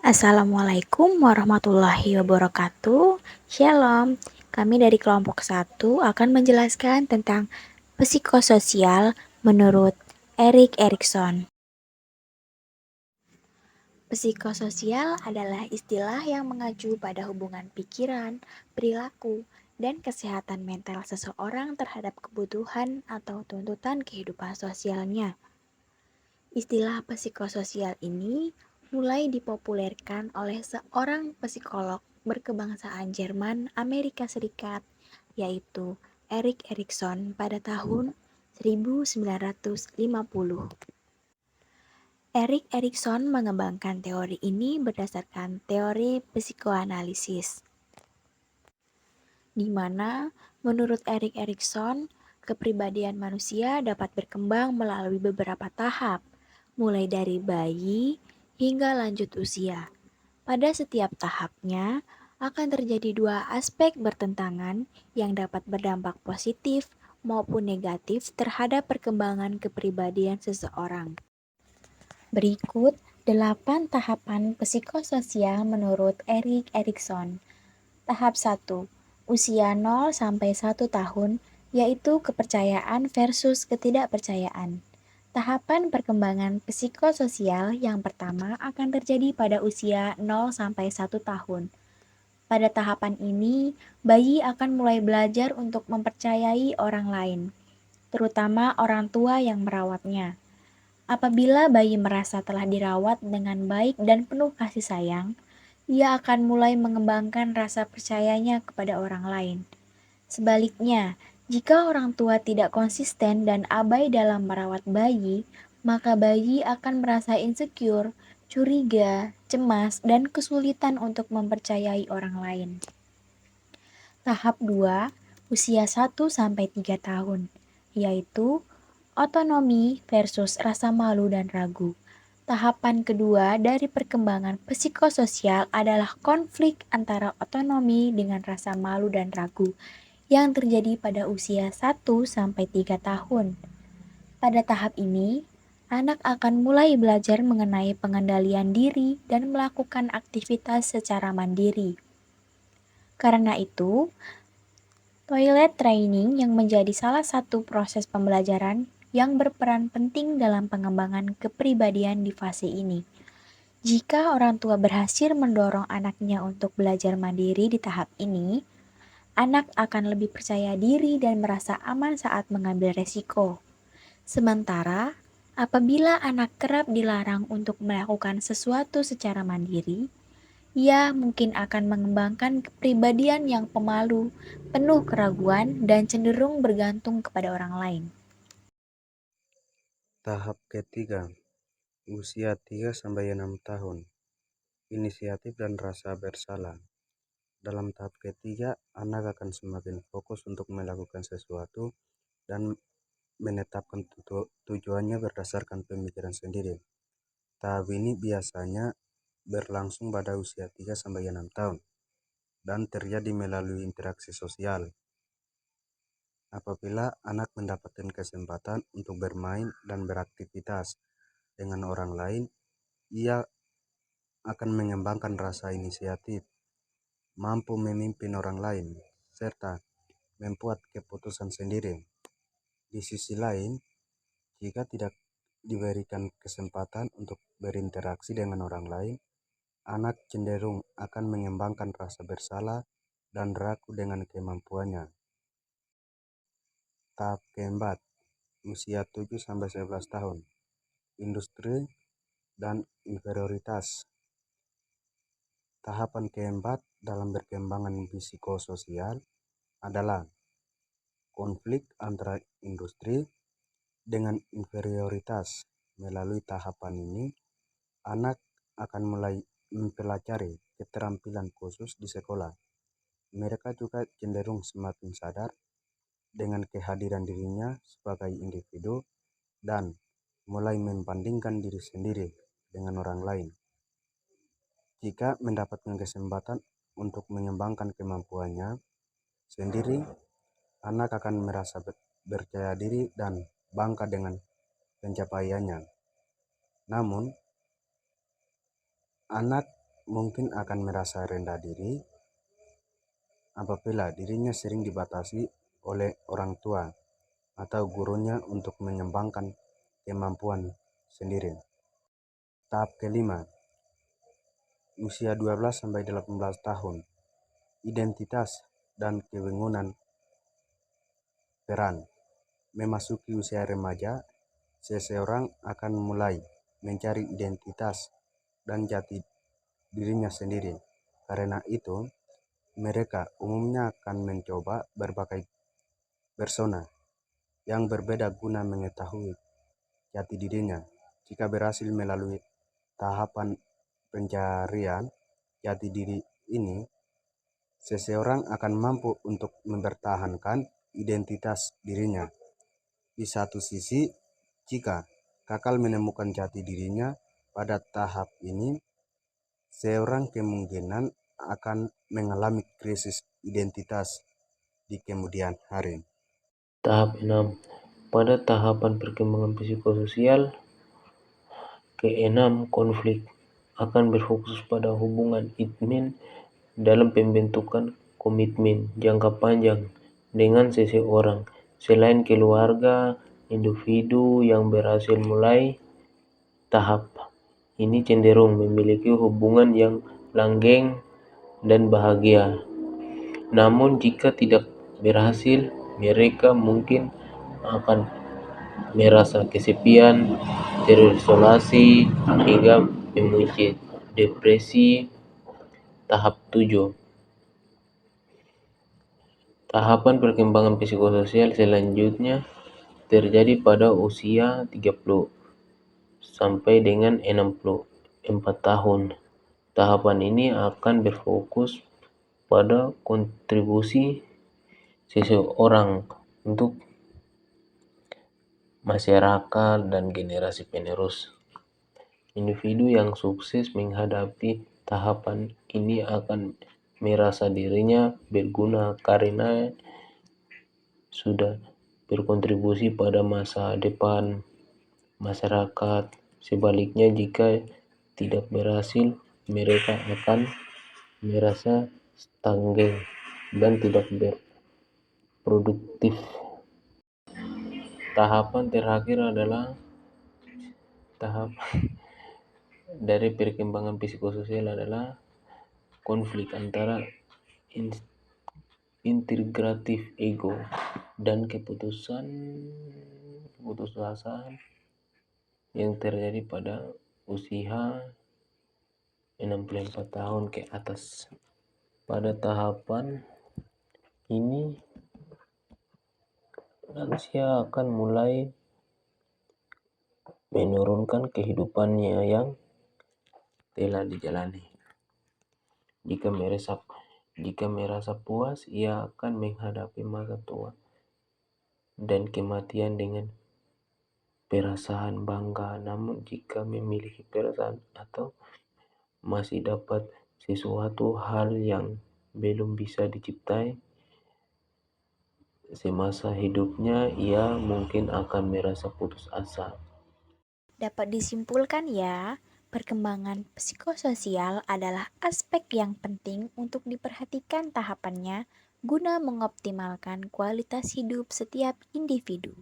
Assalamualaikum warahmatullahi wabarakatuh. Shalom. Kami dari kelompok 1 akan menjelaskan tentang psikososial menurut Erik Erikson. Psikososial adalah istilah yang mengacu pada hubungan pikiran, perilaku, dan kesehatan mental seseorang terhadap kebutuhan atau tuntutan kehidupan sosialnya. Istilah psikososial ini mulai dipopulerkan oleh seorang psikolog berkebangsaan Jerman Amerika Serikat, yaitu Erik Erikson pada tahun 1950. Erik Erikson mengembangkan teori ini berdasarkan teori psikoanalisis, di mana menurut Erik Erikson, kepribadian manusia dapat berkembang melalui beberapa tahap, mulai dari bayi hingga lanjut usia. Pada setiap tahapnya akan terjadi dua aspek bertentangan yang dapat berdampak positif maupun negatif terhadap perkembangan kepribadian seseorang. Berikut 8 tahapan psikososial menurut Erik Erikson. Tahap 1, usia 0 sampai 1 tahun, yaitu kepercayaan versus ketidakpercayaan. Tahapan perkembangan psikososial yang pertama akan terjadi pada usia 0 sampai 1 tahun. Pada tahapan ini, bayi akan mulai belajar untuk mempercayai orang lain, terutama orang tua yang merawatnya. Apabila bayi merasa telah dirawat dengan baik dan penuh kasih sayang, ia akan mulai mengembangkan rasa percayanya kepada orang lain. Sebaliknya, jika orang tua tidak konsisten dan abai dalam merawat bayi, maka bayi akan merasa insecure, curiga, cemas, dan kesulitan untuk mempercayai orang lain. Tahap 2, usia 1 sampai 3 tahun, yaitu otonomi versus rasa malu dan ragu. Tahapan kedua dari perkembangan psikososial adalah konflik antara otonomi dengan rasa malu dan ragu yang terjadi pada usia 1 sampai 3 tahun. Pada tahap ini, anak akan mulai belajar mengenai pengendalian diri dan melakukan aktivitas secara mandiri. Karena itu, toilet training yang menjadi salah satu proses pembelajaran yang berperan penting dalam pengembangan kepribadian di fase ini. Jika orang tua berhasil mendorong anaknya untuk belajar mandiri di tahap ini, anak akan lebih percaya diri dan merasa aman saat mengambil resiko. Sementara, apabila anak kerap dilarang untuk melakukan sesuatu secara mandiri, ia mungkin akan mengembangkan kepribadian yang pemalu, penuh keraguan, dan cenderung bergantung kepada orang lain. Tahap ketiga, usia 3-6 tahun, inisiatif dan rasa bersalah. Dalam tahap ketiga, anak akan semakin fokus untuk melakukan sesuatu dan menetapkan tujuannya berdasarkan pemikiran sendiri. Tahap ini biasanya berlangsung pada usia 3-6 tahun dan terjadi melalui interaksi sosial. Apabila anak mendapatkan kesempatan untuk bermain dan beraktivitas dengan orang lain, ia akan mengembangkan rasa inisiatif, mampu memimpin orang lain, serta membuat keputusan sendiri. Di sisi lain, jika tidak diberikan kesempatan untuk berinteraksi dengan orang lain, anak cenderung akan mengembangkan rasa bersalah dan ragu dengan kemampuannya. Tahap keempat, usia 7-11 tahun, industri dan inferioritas. Tahapan keempat dalam perkembangan psikososial adalah konflik antara industri dengan inferioritas. Melalui tahapan ini, anak akan mulai mempelajari keterampilan khusus di sekolah. Mereka juga cenderung semakin sadar dengan kehadiran dirinya sebagai individu dan mulai membandingkan diri sendiri dengan orang lain. Jika mendapatkan kesempatan untuk mengembangkan kemampuannya sendiri, anak akan merasa percaya diri dan bangga dengan pencapaiannya. Namun, anak mungkin akan merasa rendah diri apabila dirinya sering dibatasi oleh orang tua atau gurunya untuk mengembangkan kemampuan sendiri. Tahap kelima, usia 12 sampai 18 tahun. Identitas dan kebingungan peran. Memasuki usia remaja, seseorang akan mulai mencari identitas dan jati dirinya sendiri. Karena itu, mereka umumnya akan mencoba berbagai persona yang berbeda guna mengetahui jati dirinya. Jika berhasil melalui tahapan pencarian jati diri ini, seseorang akan mampu untuk mempertahankan identitas dirinya. Di satu sisi, jika gagal menemukan jati dirinya pada tahap ini, seorang kemungkinan akan mengalami krisis identitas di kemudian hari. Tahap 6. Pada tahapan perkembangan psikososial, keenam, konflik akan berfokus pada hubungan intim dalam pembentukan komitmen jangka panjang dengan seseorang. Selain keluarga, individu yang berhasil mulai tahap ini cenderung memiliki hubungan yang langgeng dan bahagia. Namun jika tidak berhasil, mereka mungkin akan merasa kesepian, terisolasi, hingga memuncul depresi. Tahap 7. Tahapan perkembangan psikososial selanjutnya terjadi pada usia 30 sampai dengan 64 tahun. Tahapan ini akan berfokus pada kontribusi seseorang untuk masyarakat dan generasi penerus. Individu yang sukses menghadapi tahapan ini akan merasa dirinya berguna karena sudah berkontribusi pada masa depan masyarakat. Sebaliknya, jika tidak berhasil, mereka akan merasa stagnan dan tidak berproduktif. Tahapan terakhir adalah tahap dari perkembangan psikososial adalah konflik antara integratif ego dan keputusasaan yang terjadi pada usia 64 tahun ke atas. Pada tahapan ini, lansia akan mulai menurunkan kehidupannya yang telah dijalani. Jika merasa puas, ia akan menghadapi masa tua dan kematian dengan perasaan bangga. Namun jika memiliki perasaan atau masih dapat sesuatu hal yang belum bisa dicapai semasa hidupnya, ia mungkin akan merasa putus asa. Dapat disimpulkan ya, perkembangan psikososial adalah aspek yang penting untuk diperhatikan tahapannya guna mengoptimalkan kualitas hidup setiap individu.